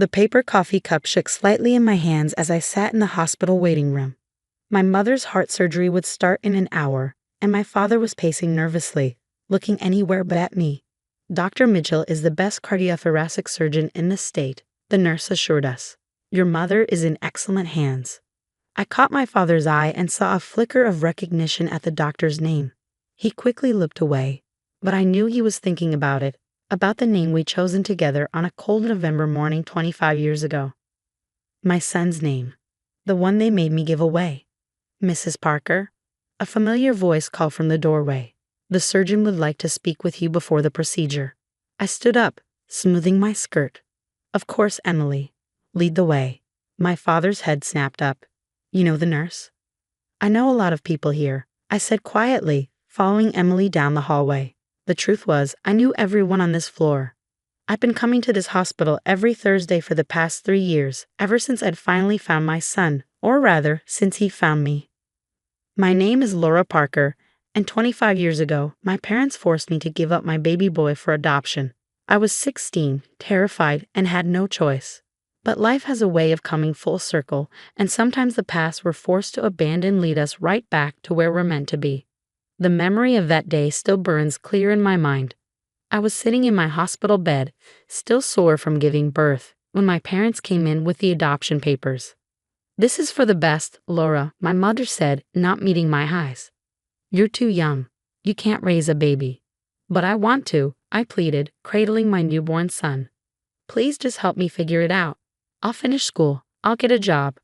The paper coffee cup shook slightly in my hands as I sat in the hospital waiting room. My mother's heart surgery would start in an hour, and my father was pacing nervously, looking anywhere but at me. Dr. Mitchell is the best cardiothoracic surgeon in the state, the nurse assured us. Your mother is in excellent hands. I caught my father's eye and saw a flicker of recognition at the doctor's name. He quickly looked away, but I knew he was thinking about it, about the name we'd chosen together on a cold November morning 25 years ago. My son's name. The one they made me give away. Mrs. Parker? A familiar voice called from the doorway. The surgeon would like to speak with you before the procedure. I stood up, smoothing my skirt. Of course, Emily. Lead the way. My father's head snapped up. You know the nurse? I know a lot of people here, I said quietly, following Emily down the hallway. The truth was, I knew everyone on this floor. I'd been coming to this hospital every Thursday for the past 3 years, ever since I'd finally found my son, or rather, since he found me. My name is Laura Parker, and 25 years ago, my parents forced me to give up my baby boy for adoption. I was 16, terrified, and had no choice. But life has a way of coming full circle, and sometimes the paths we're forced to abandon lead us right back to where we're meant to be. The memory of that day still burns clear in my mind. I was sitting in my hospital bed, still sore from giving birth, when my parents came in with the adoption papers. This is for the best, Laura, my mother said, not meeting my highs. You're too young. You can't raise a baby. But I want to, I pleaded, cradling my newborn son. Please just help me figure it out. I'll finish school. I'll get a job.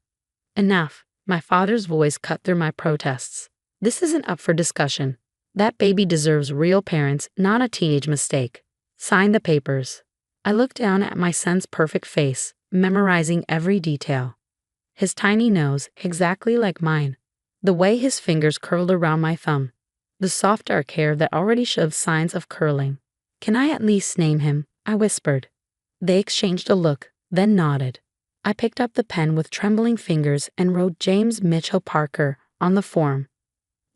Enough. My father's voice cut through my protests. This isn't up for discussion. That baby deserves real parents, not a teenage mistake. Sign the papers. I looked down at my son's perfect face, memorizing every detail. His tiny nose, exactly like mine. The way his fingers curled around my thumb. The soft dark hair that already showed signs of curling. Can I at least name him? I whispered. They exchanged a look, then nodded. I picked up the pen with trembling fingers and wrote James Mitchell Parker on the form.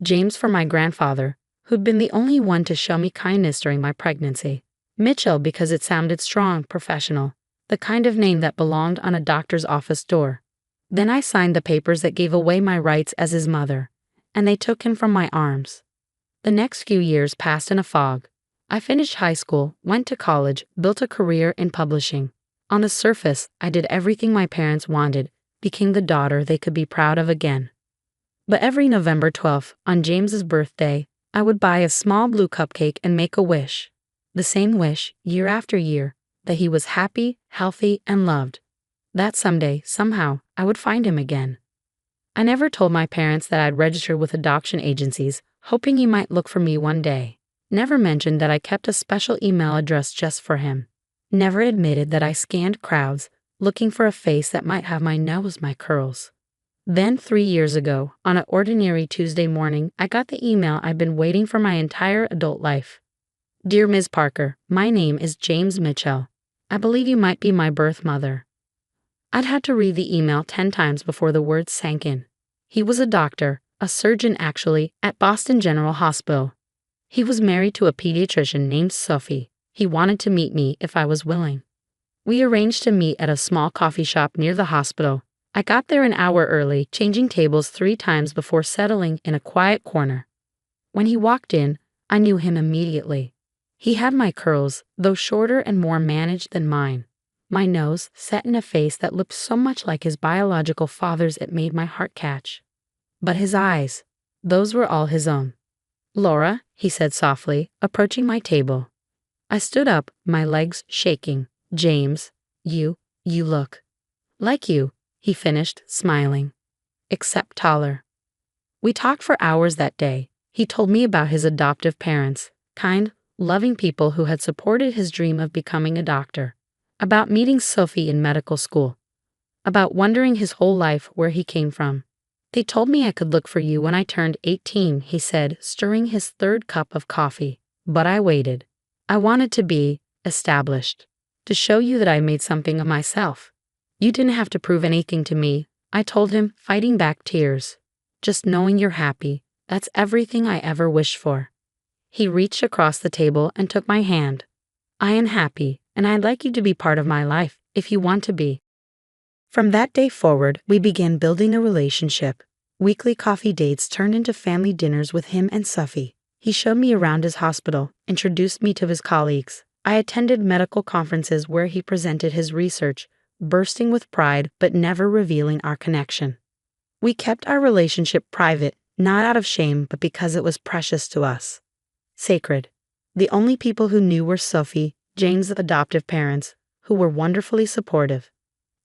James for my grandfather, who'd been the only one to show me kindness during my pregnancy. Mitchell because it sounded strong, professional, the kind of name that belonged on a doctor's office door. Then I signed the papers that gave away my rights as his mother, and they took him from my arms. The next few years passed in a fog. I finished high school, went to college, built a career in publishing. On the surface, I did everything my parents wanted, became the daughter they could be proud of again. But every November 12th, on James's birthday, I would buy a small blue cupcake and make a wish. The same wish, year after year, that he was happy, healthy, and loved. That someday, somehow, I would find him again. I never told my parents that I'd registered with adoption agencies, hoping he might look for me one day. Never mentioned that I kept a special email address just for him. Never admitted that I scanned crowds, looking for a face that might have my nose, my curls. Then 3 years ago, on an ordinary Tuesday morning, I got the email I'd been waiting for my entire adult life. Dear Ms. Parker, my name is James Mitchell. I believe you might be my birth mother. I'd had to read the email 10 times before the words sank in. He was a doctor, a surgeon actually, at Boston General Hospital. He was married to a pediatrician named Sophie. He wanted to meet me if I was willing. We arranged to meet at a small coffee shop near the hospital. I got there an hour early, changing tables 3 times before settling in a quiet corner. When he walked in, I knew him immediately. He had my curls, though shorter and more managed than mine. My nose set in a face that looked so much like his biological father's it made my heart catch. But his eyes, those were all his own. Laura, he said softly, approaching my table. I stood up, my legs shaking. James, you look like you, he finished, smiling. Except taller. We talked for hours that day. He told me about his adoptive parents, kind, loving people who had supported his dream of becoming a doctor. About meeting Sophie in medical school. About wondering his whole life where he came from. They told me I could look for you when I turned 18, he said, stirring his 3rd cup of coffee. But I waited. I wanted to be established. To show you that I made something of myself. You didn't have to prove anything to me, I told him, fighting back tears. Just knowing you're happy, that's everything I ever wished for. He reached across the table and took my hand. I am happy, and I'd like you to be part of my life, if you want to be. From that day forward, we began building a relationship. Weekly coffee dates turned into family dinners with him and Sufi. He showed me around his hospital, introduced me to his colleagues. I attended medical conferences where he presented his research, bursting with pride but never revealing our connection. We kept our relationship private, not out of shame but because it was precious to us. Sacred. The only people who knew were Sophie, James' adoptive parents, who were wonderfully supportive,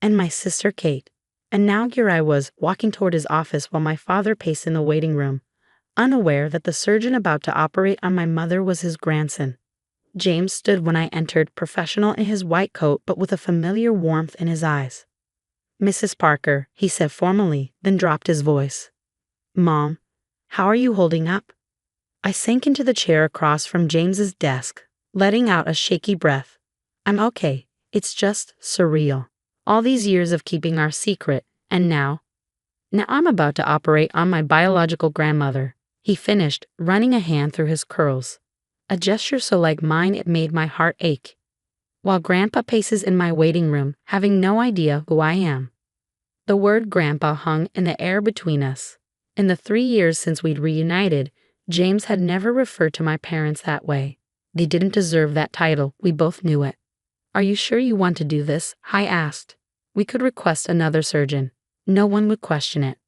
and my sister Kate. And now here I was, walking toward his office while my father paced in the waiting room, unaware that the surgeon about to operate on my mother was his grandson. James stood when I entered, professional in his white coat but with a familiar warmth in his eyes. "Mrs. Parker," he said formally, then dropped his voice. "Mom, how are you holding up?" I sank into the chair across from James's desk, letting out a shaky breath. "I'm okay. It's just surreal. All these years of keeping our secret, and now I'm about to operate on my biological grandmother," he finished, running a hand through his curls. A gesture so like mine it made my heart ache. While Grandpa paces in my waiting room, having no idea who I am. The word Grandpa hung in the air between us. In the 3 years since we'd reunited, James had never referred to my parents that way. They didn't deserve that title, we both knew it. "Are you sure you want to do this?" I asked. "We could request another surgeon. No one would question it."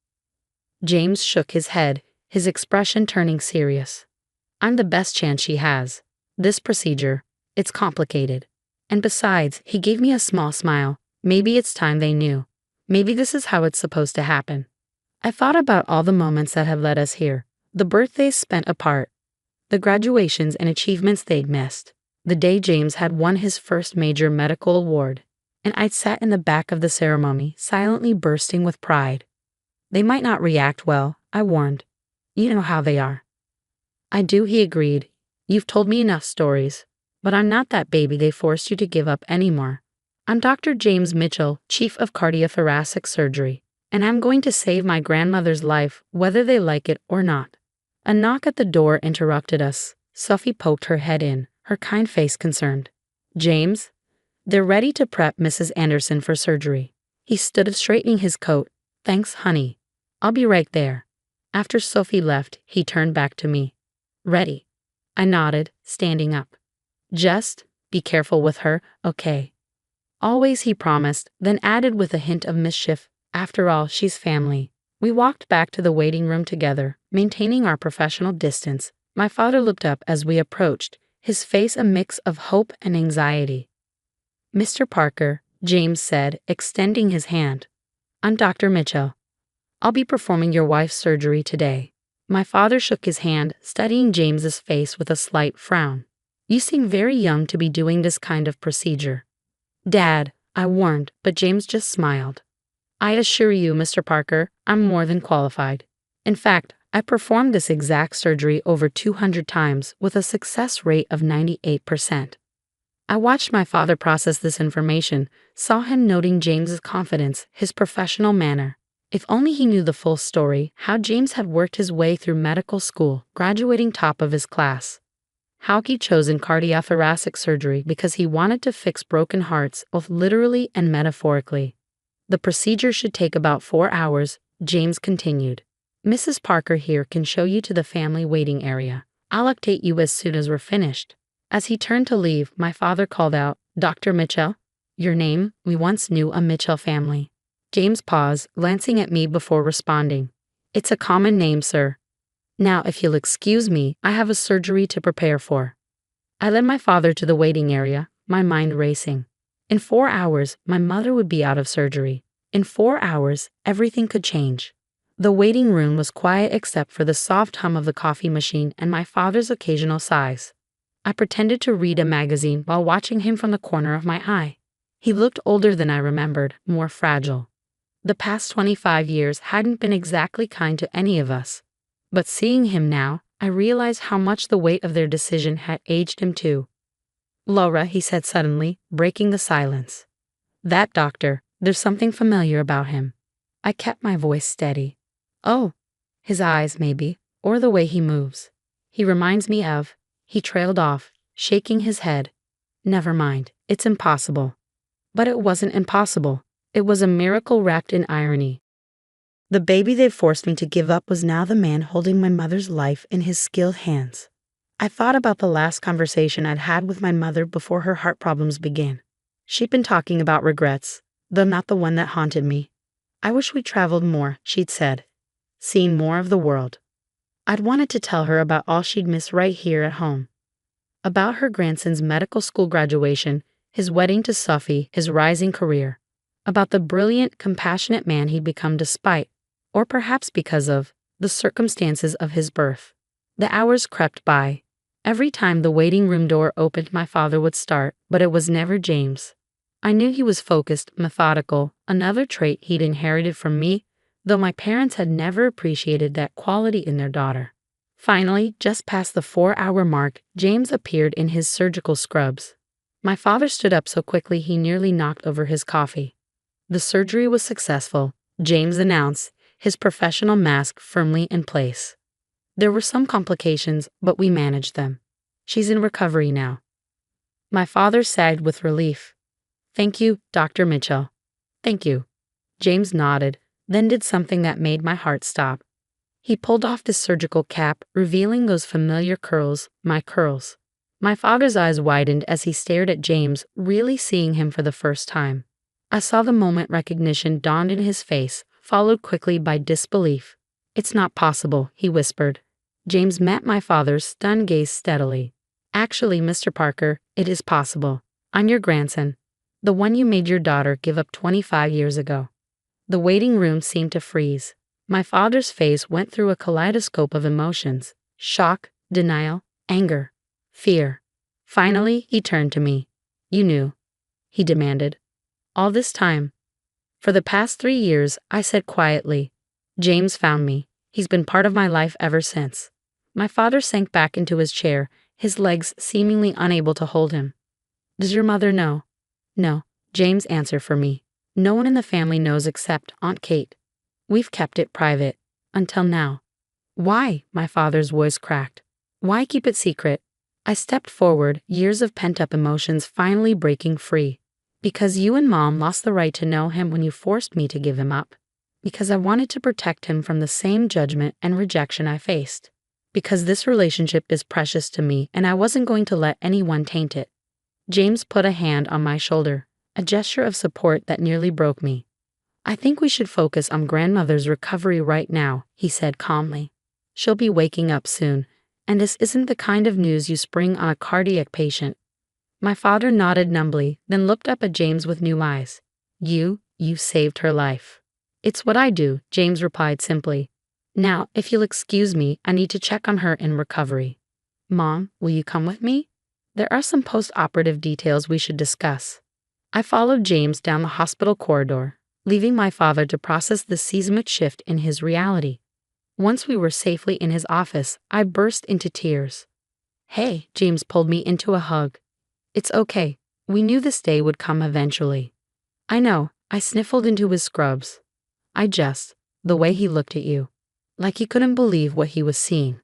James shook his head, his expression turning serious. "I'm the best chance she has. This procedure, it's complicated. And besides," he gave me a small smile, "maybe it's time they knew. Maybe this is how it's supposed to happen." I thought about all the moments that had led us here, the birthdays spent apart, the graduations and achievements they'd missed, the day James had won his first major medical award, and I'd sat in the back of the ceremony, silently bursting with pride. "They might not react well," I warned. "You know how they are." "I do," he agreed. "You've told me enough stories. But I'm not that baby they forced you to give up anymore. I'm Dr. James Mitchell, Chief of Cardiothoracic Surgery, and I'm going to save my grandmother's life, whether they like it or not." A knock at the door interrupted us. Sophie poked her head in, her kind face concerned. "James? They're ready to prep Mrs. Anderson for surgery." He stood straightening his coat. "Thanks, honey. I'll be right there." After Sophie left, he turned back to me. "Ready?" I nodded, standing up. "Just be careful with her, okay?" "Always," he promised, then added with a hint of mischief, "After all, she's family." We walked back to the waiting room together, maintaining our professional distance. My father looked up as we approached, his face a mix of hope and anxiety. "Mr. Parker," James said, extending his hand. "I'm Dr. Mitchell. I'll be performing your wife's surgery today." My father shook his hand, studying James's face with a slight frown. "You seem very young to be doing this kind of procedure." "Dad," I warned, but James just smiled. "I assure you, Mr. Parker, I'm more than qualified. In fact, I performed this exact surgery over 200 times with a success rate of 98%. I watched my father process this information, saw him noting James's confidence, his professional manner. If only he knew the full story, how James had worked his way through medical school, graduating top of his class. How he'd chosen cardiothoracic surgery because he wanted to fix broken hearts, both literally and metaphorically. "The procedure should take about 4 hours, James continued. "Mrs. Parker here can show you to the family waiting area. I'll update you as soon as we're finished." As he turned to leave, my father called out, "Dr. Mitchell? Your name? We once knew a Mitchell family." James paused, glancing at me before responding. "It's a common name, sir. Now, if you'll excuse me, I have a surgery to prepare for." I led my father to the waiting area, my mind racing. In 4 hours, my mother would be out of surgery. In 4 hours, everything could change. The waiting room was quiet except for the soft hum of the coffee machine and my father's occasional sighs. I pretended to read a magazine while watching him from the corner of my eye. He looked older than I remembered, more fragile. The past 25 years hadn't been exactly kind to any of us. But seeing him now, I realized how much the weight of their decision had aged him too. "Laura," he said suddenly, breaking the silence. "That doctor, there's something familiar about him." I kept my voice steady. "Oh, his eyes maybe, or the way he moves. He reminds me of..." He trailed off, shaking his head. "Never mind, it's impossible." But it wasn't impossible. It was a miracle wrapped in irony. The baby they forced me to give up was now the man holding my mother's life in his skilled hands. I thought about the last conversation I'd had with my mother before her heart problems began. She'd been talking about regrets, though not the one that haunted me. I wish we traveled more, she'd said. Seen more of the world. I'd wanted to tell her about all she'd miss right here at home. About her grandson's medical school graduation, his wedding to Sophie, his rising career. About the brilliant, compassionate man he'd become despite, or perhaps because of, the circumstances of his birth. The hours crept by. Every time the waiting room door opened, my father would start, but it was never James. I knew he was focused, methodical, another trait he'd inherited from me, though my parents had never appreciated that quality in their daughter. Finally, just past the 4-hour mark, James appeared in his surgical scrubs. My father stood up so quickly he nearly knocked over his coffee. The surgery was successful, James announced, his professional mask firmly in place. There were some complications, but we managed them. She's in recovery now. My father sagged with relief. Thank you, Dr. Mitchell. Thank you. James nodded, then did something that made my heart stop. He pulled off his surgical cap, revealing those familiar curls, my curls. My father's eyes widened as he stared at James, really seeing him for the first time. I saw the moment recognition dawned in his face, followed quickly by disbelief. It's not possible, he whispered. James met my father's stunned gaze steadily. Actually, Mr. Parker, it is possible. I'm your grandson. The one you made your daughter give up 25 years ago. The waiting room seemed to freeze. My father's face went through a kaleidoscope of emotions. Shock, denial, anger, fear. Finally, he turned to me. You knew, he demanded. All this time. For the past 3 years, I said quietly. James found me. He's been part of my life ever since. My father sank back into his chair, his legs seemingly unable to hold him. Does your mother know? No, James answered for me. No one in the family knows except Aunt Kate. We've kept it private. Until now. Why? My father's voice cracked. Why keep it secret? I stepped forward, years of pent-up emotions finally breaking free. Because you and Mom lost the right to know him when you forced me to give him up. Because I wanted to protect him from the same judgment and rejection I faced. Because this relationship is precious to me and I wasn't going to let anyone taint it. James put a hand on my shoulder, a gesture of support that nearly broke me. I think we should focus on grandmother's recovery right now, he said calmly. She'll be waking up soon, and this isn't the kind of news you spring on a cardiac patient. My father nodded numbly, then looked up at James with new eyes. You saved her life. It's what I do, James replied simply. Now, if you'll excuse me, I need to check on her in recovery. Mom, will you come with me? There are some post-operative details we should discuss. I followed James down the hospital corridor, leaving my father to process the seismic shift in his reality. Once we were safely in his office, I burst into tears. Hey, James pulled me into a hug. It's okay. We knew this day would come eventually. I know, I sniffled into his scrubs. The way he looked at you. Like he couldn't believe what he was seeing.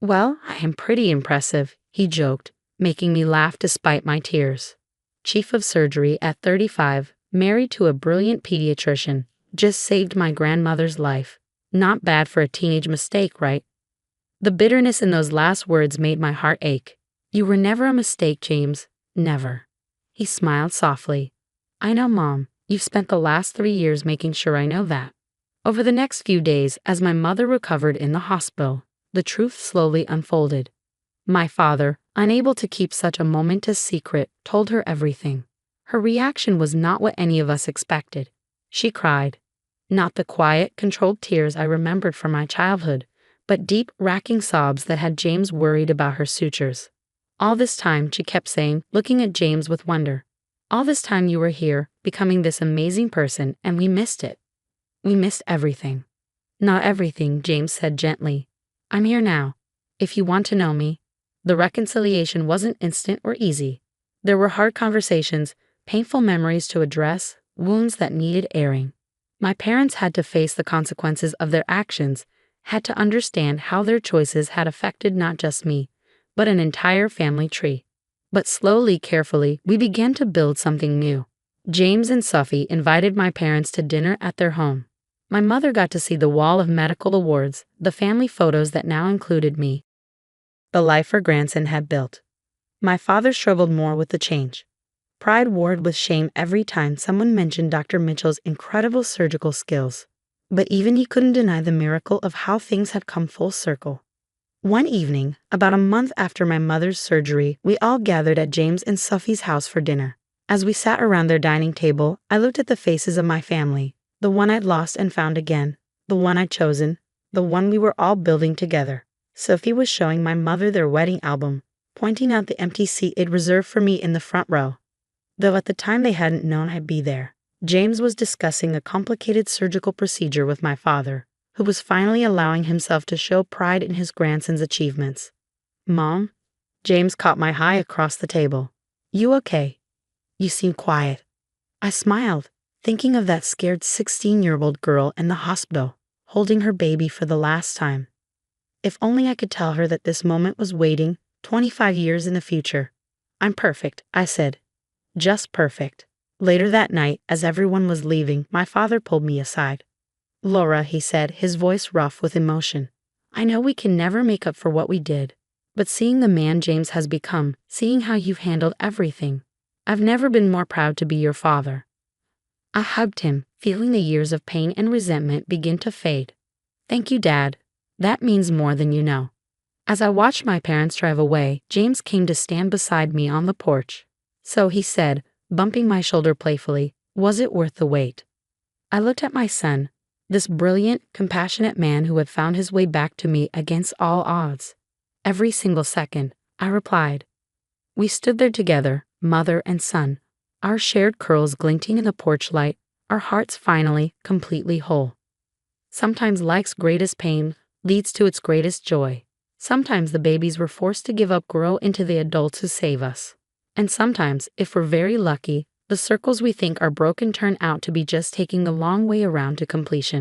Well, I am pretty impressive, he joked, making me laugh despite my tears. Chief of surgery at 35, married to a brilliant pediatrician, just saved my grandmother's life. Not bad for a teenage mistake, right? The bitterness in those last words made my heart ache. You were never a mistake, James. Never. He smiled softly. I know, Mom. You've spent the last 3 years making sure I know that. Over the next few days, as my mother recovered in the hospital, the truth slowly unfolded. My father, unable to keep such a momentous secret, told her everything. Her reaction was not what any of us expected. She cried. Not the quiet, controlled tears I remembered from my childhood, but deep, racking sobs that had James worried about her sutures. All this time, she kept saying, looking at James with wonder. All this time you were here, becoming this amazing person, and we missed it. We missed everything. Not everything, James said gently. I'm here now. If you want to know me. The reconciliation wasn't instant or easy. There were hard conversations, painful memories to address, wounds that needed airing. My parents had to face the consequences of their actions, had to understand how their choices had affected not just me, but an entire family tree. But slowly, carefully, we began to build something new. James and Sophie invited my parents to dinner at their home. My mother got to see the wall of medical awards, the family photos that now included me, the life her grandson had built. My father struggled more with the change. Pride warred with shame every time someone mentioned Dr. Mitchell's incredible surgical skills. But even he couldn't deny the miracle of how things had come full circle. One evening, about a month after my mother's surgery, we all gathered at James and Sophie's house for dinner. As we sat around their dining table, I looked at the faces of my family, the one I'd lost and found again, the one I'd chosen, the one we were all building together. Sophie was showing my mother their wedding album, pointing out the empty seat it reserved for me in the front row. Though at the time they hadn't known I'd be there. James was discussing a complicated surgical procedure with my father, who was finally allowing himself to show pride in his grandson's achievements. "Mom?" James caught my eye across the table. "You okay? You seem quiet." I smiled, thinking of that scared 16-year-old girl in the hospital, holding her baby for the last time. If only I could tell her that this moment was waiting 25 years in the future. "I'm perfect," I said. "Just perfect." Later that night, as everyone was leaving, my father pulled me aside. "Laura," he said, his voice rough with emotion, "I know we can never make up for what we did, but seeing the man James has become, seeing how you've handled everything, I've never been more proud to be your father." I hugged him, feeling the years of pain and resentment begin to fade. "Thank you, Dad. That means more than you know." As I watched my parents drive away, James came to stand beside me on the porch. "So," he said, bumping my shoulder playfully, "was it worth the wait?" I looked at my son, this brilliant, compassionate man who had found his way back to me against all odds. "Every single second," I replied. We stood there together, mother and son, our shared curls glinting in the porch light, our hearts finally completely whole. Sometimes life's greatest pain leads to its greatest joy. Sometimes the babies we're forced to give up grow into the adults who save us. And sometimes, if we're very lucky, the circles we think are broken turn out to be just taking the long way around to completion.